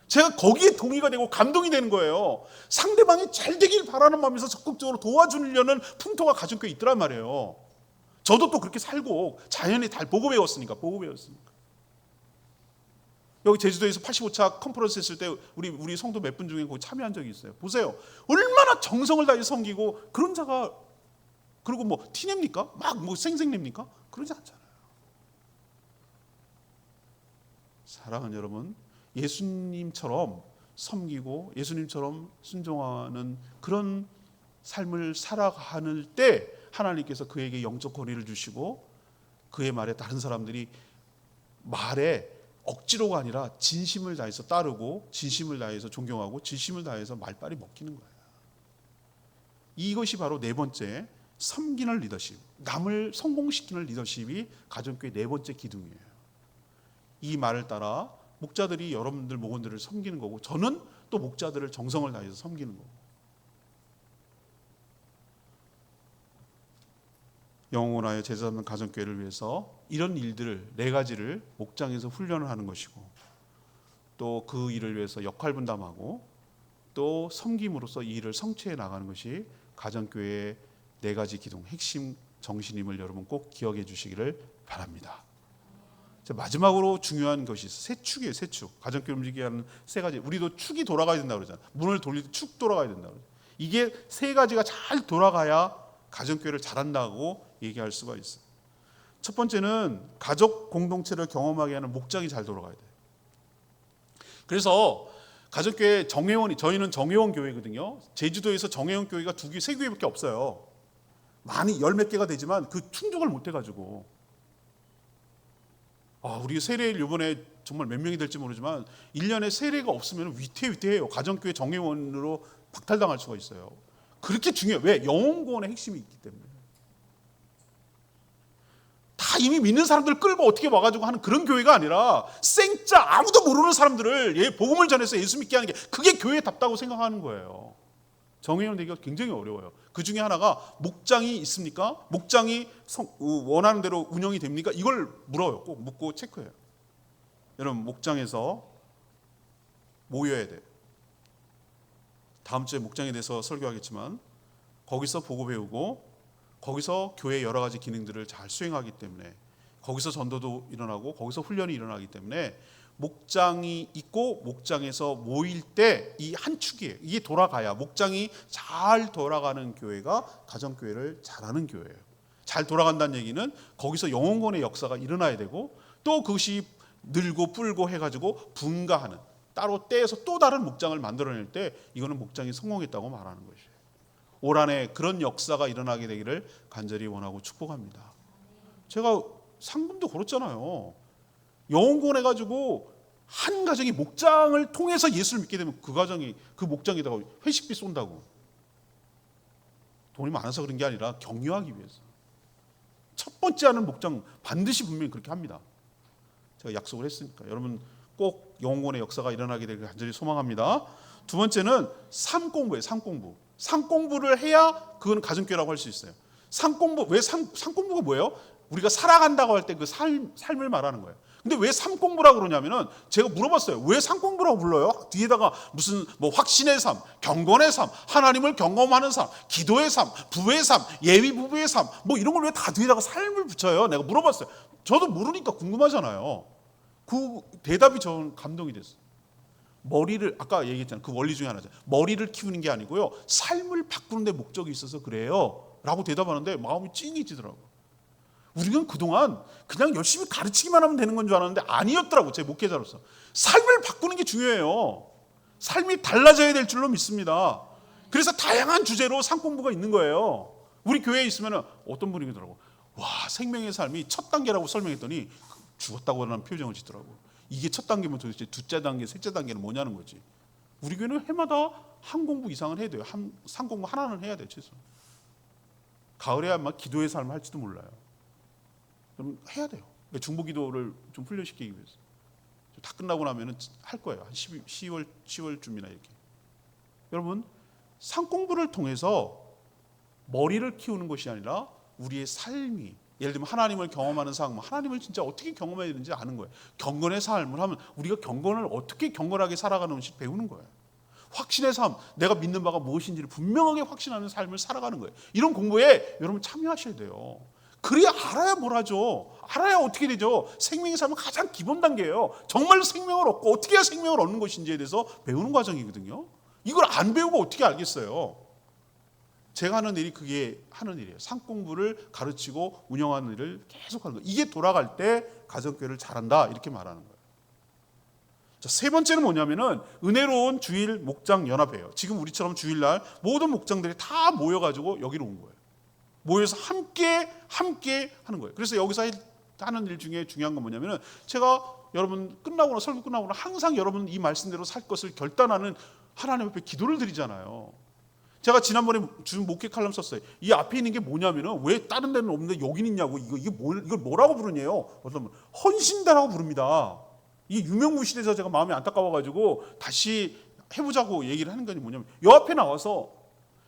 [SPEAKER 1] 제가 거기에 동의가 되고 감동이 되는 거예요. 상대방이 잘 되길 바라는 마음에서 적극적으로 도와주려는 풍토가 가정교회에 있더란 말이에요. 저도 또 그렇게 살고 자연히 잘 보고 배웠으니까. 여기 제주도에서 85차 컨퍼런스 했을 때 우리 성도 몇 분 중에 거기 참여한 적이 있어요. 보세요. 얼마나 정성을 다해 섬기고 그런 자가 그리고 뭐 티냅니까? 막 뭐 생색냅니까? 그러지 않잖아요. 사랑하는 여러분, 예수님처럼 섬기고 예수님처럼 순종하는 그런 삶을 살아가는 때 하나님께서 그에게 영적 권위를 주시고 그의 말에 다른 사람들이 말에 억지로가 아니라 진심을 다해서 따르고 진심을 다해서 존경하고 진심을 다해서 말빨이 먹히는 거예요. 이것이 바로 네 번째 섬기는 리더십, 남을 성공시키는 리더십이 가정교회 네 번째 기둥이에요. 이 말을 따라 목자들이 여러분들 목원들을 섬기는 거고 저는 또 목자들을 정성을 다해서 섬기는 거고 영원하여 제자 삼는 가정교회를 위해서 이런 일들을 네 가지를 목장에서 훈련을 하는 것이고 또 그 일을 위해서 역할 분담하고 또 섬김으로써 이 일을 성취해 나가는 것이 가정교회의 네 가지 기둥 핵심 정신임을 여러분 꼭 기억해 주시기를 바랍니다. 마지막으로 중요한 것이 세 축이에요. 세 축. 가정교회 움직이게 하는 세 가지. 우리도 축이 돌아가야 된다고 그러잖아요. 문을 돌릴 때 축 돌아가야 된다고 그러잖아요. 이게 세 가지가 잘 돌아가야 가정교회를 잘한다고 얘기할 수가 있어요. 첫 번째는 가족 공동체를 경험하게 하는 목장이 잘 돌아가야 돼요. 그래서 가족교회 정회원이, 저희는 정회원 교회거든요. 제주도에서 정회원 교회가 세 교회밖에 없어요. 많이 열 몇 개가 되지만 그 충족을 못 해가지고 우리 세례일 이번에 정말 몇 명이 될지 모르지만 1년에 세례가 없으면 위태위태해요. 가정교회 정회원으로 박탈당할 수가 있어요. 그렇게 중요해요. 왜? 영혼구원의 핵심이 있기 때문에. 다 이미 믿는 사람들 끌고 어떻게 와가지고 하는 그런 교회가 아니라 생짜 아무도 모르는 사람들을 복음을 전해서 예수 믿게 하는 게 그게 교회답다고 생각하는 거예요. 정회원 되기가 굉장히 어려워요. 그 중에 하나가 목장이 있습니까? 목장이 원하는 대로 운영이 됩니까? 이걸 물어요. 꼭 묻고 체크해요. 여러분, 목장에서 모여야 돼요. 다음 주에 목장에 대해서 설교하겠지만 거기서 보고 배우고 거기서 교회의 여러 가지 기능들을 잘 수행하기 때문에 거기서 전도도 일어나고 거기서 훈련이 일어나기 때문에 목장이 있고 목장에서 모일 때 이 한 축이에요. 이게 돌아가야, 목장이 잘 돌아가는 교회가 가정교회를 잘하는 교회예요. 잘 돌아간다는 얘기는 거기서 영혼권의 역사가 일어나야 되고 또 그것이 늘고 불고 해가지고 분가하는, 따로 떼서 또 다른 목장을 만들어낼 때 이거는 목장이 성공했다고 말하는 것이에요. 올 한해 그런 역사가 일어나게 되기를 간절히 원하고 축복합니다. 제가 상금도 걸었잖아요. 영혼권 해가지고 한 가정이 목장을 통해서 예수를 믿게 되면 그 가정이 그 목장에다가 회식비 쏜다고. 돈이 많아서 그런 게 아니라 격려하기 위해서. 첫 번째 하는 목장 반드시 분명히 그렇게 합니다. 제가 약속을 했으니까 여러분 꼭 영혼권의 역사가 일어나게 되길 간절히 소망합니다. 두 번째는 삶 공부예요. 삶 공부. 삶 공부를 해야 그건 가정교회라고 할 수 있어요. 삶 공부, 왜 삶 공부가 뭐예요? 우리가 살아간다고 할 때 그 삶을 말하는 거예요. 근데 왜 삶 공부라고 그러냐면은 제가 물어봤어요. 왜 삶 공부라고 불러요? 뒤에다가 무슨 확신의 삶, 경건의 삶, 하나님을 경험하는 삶, 기도의 삶, 부의 삶, 예비 부부의 삶, 이런 걸 왜 다 뒤에다가 삶을 붙여요? 내가 물어봤어요. 저도 모르니까 궁금하잖아요. 그 대답이 저는 감동이 됐어요. 머리를, 아까 얘기했잖아요. 그 원리 중에 하나죠. 머리를 키우는 게 아니고요, 삶을 바꾸는 데 목적이 있어서 그래요 라고 대답하는데 마음이 찡해지더라고요. 우리는 그동안 그냥 열심히 가르치기만 하면 되는 건 줄 알았는데 아니었더라고. 제 목회자로서 삶을 바꾸는 게 중요해요. 삶이 달라져야 될 줄로 믿습니다. 그래서 다양한 주제로 삶 공부가 있는 거예요. 우리 교회에 있으면 어떤 분이 그러더라고. 와, 생명의 삶이 첫 단계라고 설명했더니 죽었다고 하는 표정을 짓더라고. 이게 첫 단계면 도대체 둘째 단계, 셋째 단계는 뭐냐는 거지. 우리 교회는 해마다 한 공부 이상은 해야 돼요. 산 공부 하나는 해야 돼요, 최소. 가을에 아마 기도의 삶을 할지도 몰라요. 그럼 해야 돼요. 중보기도를 좀 훈련시키기 위해서. 다 끝나고 나면은 할 거예요. 한 10월쯤이나 이렇게. 여러분, 산 공부를 통해서 머리를 키우는 것이 아니라 우리의 삶이, 예를 들면 하나님을 경험하는 삶, 하나님을 진짜 어떻게 경험해야 되는지 아는 거예요. 경건의 삶을 하면 우리가 경건을 어떻게 경건하게 살아가는지 배우는 거예요. 확신의 삶, 내가 믿는 바가 무엇인지를 분명하게 확신하는 삶을 살아가는 거예요. 이런 공부에 여러분 참여하셔야 돼요. 그래야 알아야 뭘 하죠. 알아야 어떻게 되죠. 생명의 삶은 가장 기본 단계예요. 정말 생명을 얻고 어떻게 해야 생명을 얻는 것인지에 대해서 배우는 과정이거든요. 이걸 안 배우고 어떻게 알겠어요. 제가 하는 일이 그게 하는 일이에요. 산 공부를 가르치고 운영하는 일을 계속하는 거예요. 이게 돌아갈 때 가정교회를 잘한다 이렇게 말하는 거예요. 자, 세 번째는 뭐냐면은 은혜로운 주일 목장 연합회예요. 지금 우리처럼 주일날 모든 목장들이 다 모여가지고 여기로 온 거예요. 모여서 함께 하는 거예요. 그래서 여기서 하는 일 중에 중요한 건 뭐냐면은 제가 여러분 설교 끝나고나 항상 여러분 이 말씀대로 살 것을 결단하는 하나님 앞에 기도를 드리잖아요. 제가 지난번에 준 목회 칼럼 썼어요. 이 앞에 있는 게 뭐냐면은 왜 다른 데는 없는데 여긴 있냐고. 이걸 뭐라고 부르냐요? 어떤 분 헌신대라고 부릅니다. 이게 유명무실해서 제가 마음이 안타까워가지고 다시 해보자고 얘기를 하는 게 뭐냐면 요 앞에 나와서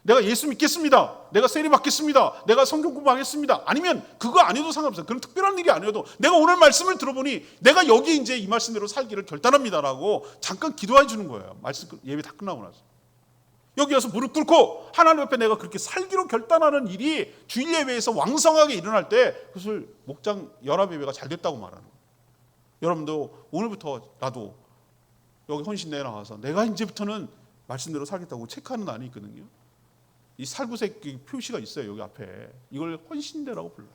[SPEAKER 1] 내가 예수 믿겠습니다. 내가 세례 받겠습니다. 내가 성경 공부하겠습니다. 아니면 그거 아니어도 상관없어요. 그런 특별한 일이 아니어도 내가 오늘 말씀을 들어보니 내가 여기 이제 이 말씀대로 살기를 결단합니다라고 잠깐 기도해 주는 거예요. 말씀 예배 다 끝나고 나서. 여기 와서 무릎 꿇고 하나님 앞에 내가 그렇게 살기로 결단하는 일이 주일 예배에서 왕성하게 일어날 때 그것을 목장 연합 예배가 잘 됐다고 말하는 거예요. 여러분도 오늘부터라도 여기 헌신대에 나와서 내가 이제부터는 말씀대로 살겠다고 체크하는 날이 있거든요. 이 살구색 표시가 있어요. 여기 앞에. 이걸 헌신대라고 불러요.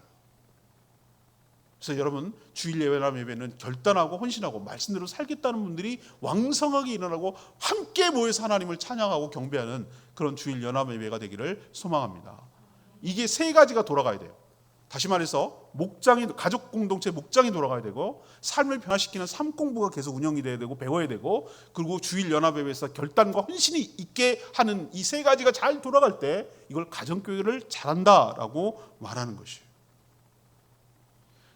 [SPEAKER 1] 그래서 여러분 주일 예배나 예배는 결단하고 헌신하고 말씀대로 살겠다는 분들이 왕성하게 일어나고 함께 모여서 하나님을 찬양하고 경배하는 그런 주일 연합 예배가 되기를 소망합니다. 이게 세 가지가 돌아가야 돼요. 다시 말해서 목장이, 가족 공동체 목장이 돌아가야 되고, 삶을 변화시키는 삶 공부가 계속 운영이 돼야 되고 배워야 되고, 그리고 주일 연합 예배에서 결단과 헌신이 있게 하는 이 세 가지가 잘 돌아갈 때 이걸 가정교회를 잘한다라고 말하는 것이에요.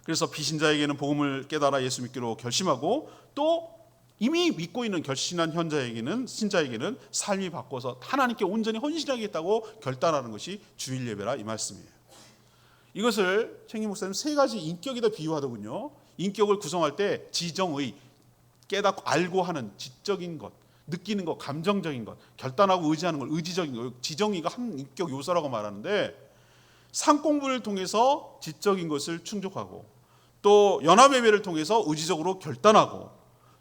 [SPEAKER 1] 그래서 비신자에게는 복음을 깨달아 예수 믿기로 결심하고, 또 이미 믿고 있는 결신한 신자에게는 삶이 바꿔서 하나님께 온전히 헌신하겠다고 결단하는 것이 주일 예배라 이 말씀이에요. 이것을 챙기 목사님 세 가지 인격에다 비유하더군요. 인격을 구성할 때 지정의, 깨닫고 알고 하는 지적인 것, 느끼는 것, 감정적인 것, 결단하고 의지하는 것, 의지적인 것, 지정의가 한 인격 요소라고 말하는데, 상 공부를 통해서 지적인 것을 충족하고, 또 연합예배를 통해서 의지적으로 결단하고,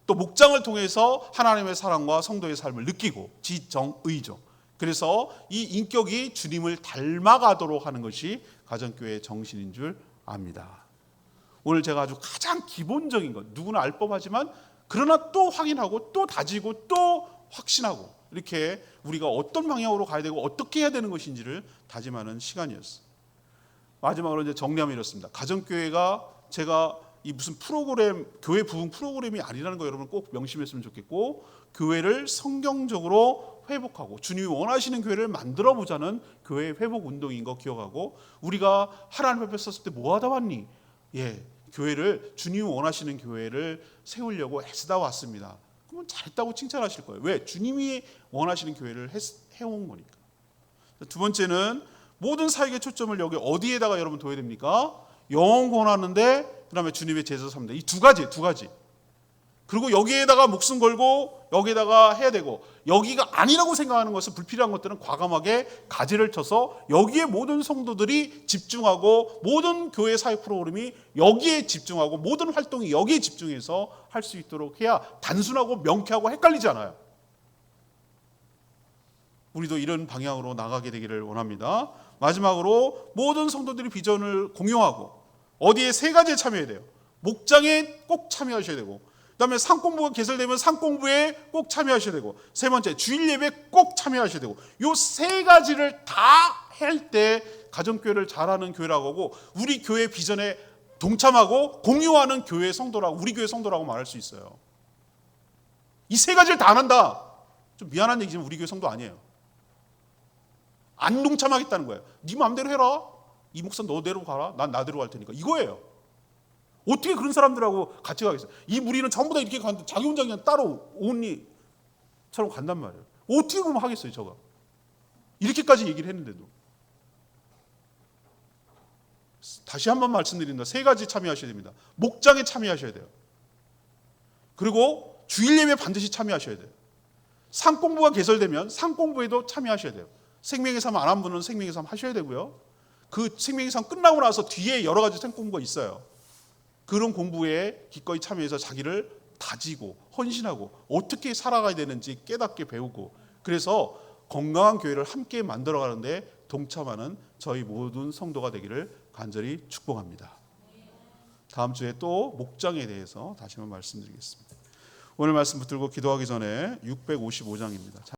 [SPEAKER 1] 또 목장을 통해서 하나님의 사랑과 성도의 삶을 느끼고, 지정의죠. 그래서 이 인격이 주님을 닮아가도록 하는 것이 가정교회의 정신인 줄 압니다. 오늘 제가 아주 가장 기본적인 것, 누구나 알 법하지만 그러나 또 확인하고 또 다지고 또 확신하고, 이렇게 우리가 어떤 방향으로 가야 되고 어떻게 해야 되는 것인지를 다짐하는 시간이었어요. 마지막으로 이제 정리하면 이렇습니다. 가정교회가 제가 이 무슨 프로그램, 교회 부흥 프로그램이 아니라는 거 여러분 꼭 명심했으면 좋겠고, 교회를 성경적으로 회복하고 주님이 원하시는 교회를 만들어 보자는 교회 회복 운동인 거 기억하고, 우리가 하나님 앞에 섰을 때 뭐 하다 왔니? 교회를, 주님이 원하시는 교회를 세우려고 애쓰다 왔습니다. 그러면 잘했다고 칭찬하실 거예요. 왜? 주님이 원하시는 교회를 해온 거니까. 두 번째는 모든 사역의 초점을 여기 어디에다가 여러분 둬야 됩니까? 영혼 구원하는데, 그 다음에 주님의 제자 삼는데, 이 두 가지. 그리고 여기에다가 목숨 걸고 여기에다가 해야 되고, 여기가 아니라고 생각하는 것은, 불필요한 것들은 과감하게 가지를 쳐서 여기에 모든 성도들이 집중하고, 모든 교회 사역 프로그램이 여기에 집중하고, 모든 활동이 여기에 집중해서 할 수 있도록 해야 단순하고 명쾌하고 헷갈리지 않아요. 우리도 이런 방향으로 나가게 되기를 원합니다. 마지막으로 모든 성도들이 비전을 공유하고, 어디에 세 가지에 참여해야 돼요. 목장에 꼭 참여하셔야 되고, 그 다음에 상공부가 개설되면 상공부에 꼭 참여하셔야 되고, 세 번째 주일 예배 꼭 참여하셔야 되고, 이 세 가지를 다 할 때 가정교회를 잘하는 교회라고 하고, 우리 교회 비전에 동참하고 공유하는 교회 성도라고, 우리 교회 성도라고 말할 수 있어요. 이 세 가지를 다 안 한다, 좀 미안한 얘기지만 우리 교회 성도 아니에요. 안 동참하겠다는 거예요. 네 마음대로 해라, 이 목사 너대로 가라, 난 나대로 갈 테니까, 이거예요. 어떻게 그런 사람들하고 같이 가겠어요? 이 무리는 전부 다 이렇게 가는데 자기 혼자 그냥 따로 온리처럼 간단 말이에요. 어떻게 그러면 하겠어요, 저가? 이렇게까지 얘기를 했는데도. 다시 한번 말씀드립니다. 세 가지 참여하셔야 됩니다. 목장에 참여하셔야 돼요. 그리고 주일 예배 반드시 참여하셔야 돼요. 상공부가 개설되면 상공부에도 참여하셔야 돼요. 생명의 삶 안 한 분은 생명의 삶 하셔야 되고요. 그 생명의 삶 끝나고 나서 뒤에 여러 가지 생공부가 있어요. 그런 공부에 기꺼이 참여해서 자기를 다지고 헌신하고 어떻게 살아가야 되는지 깨닫게 배우고, 그래서 건강한 교회를 함께 만들어가는데 동참하는 저희 모든 성도가 되기를 간절히 축복합니다. 다음 주에 또 목장에 대해서 다시 한번 말씀드리겠습니다. 오늘 말씀 붙들고 기도하기 전에 655장입니다.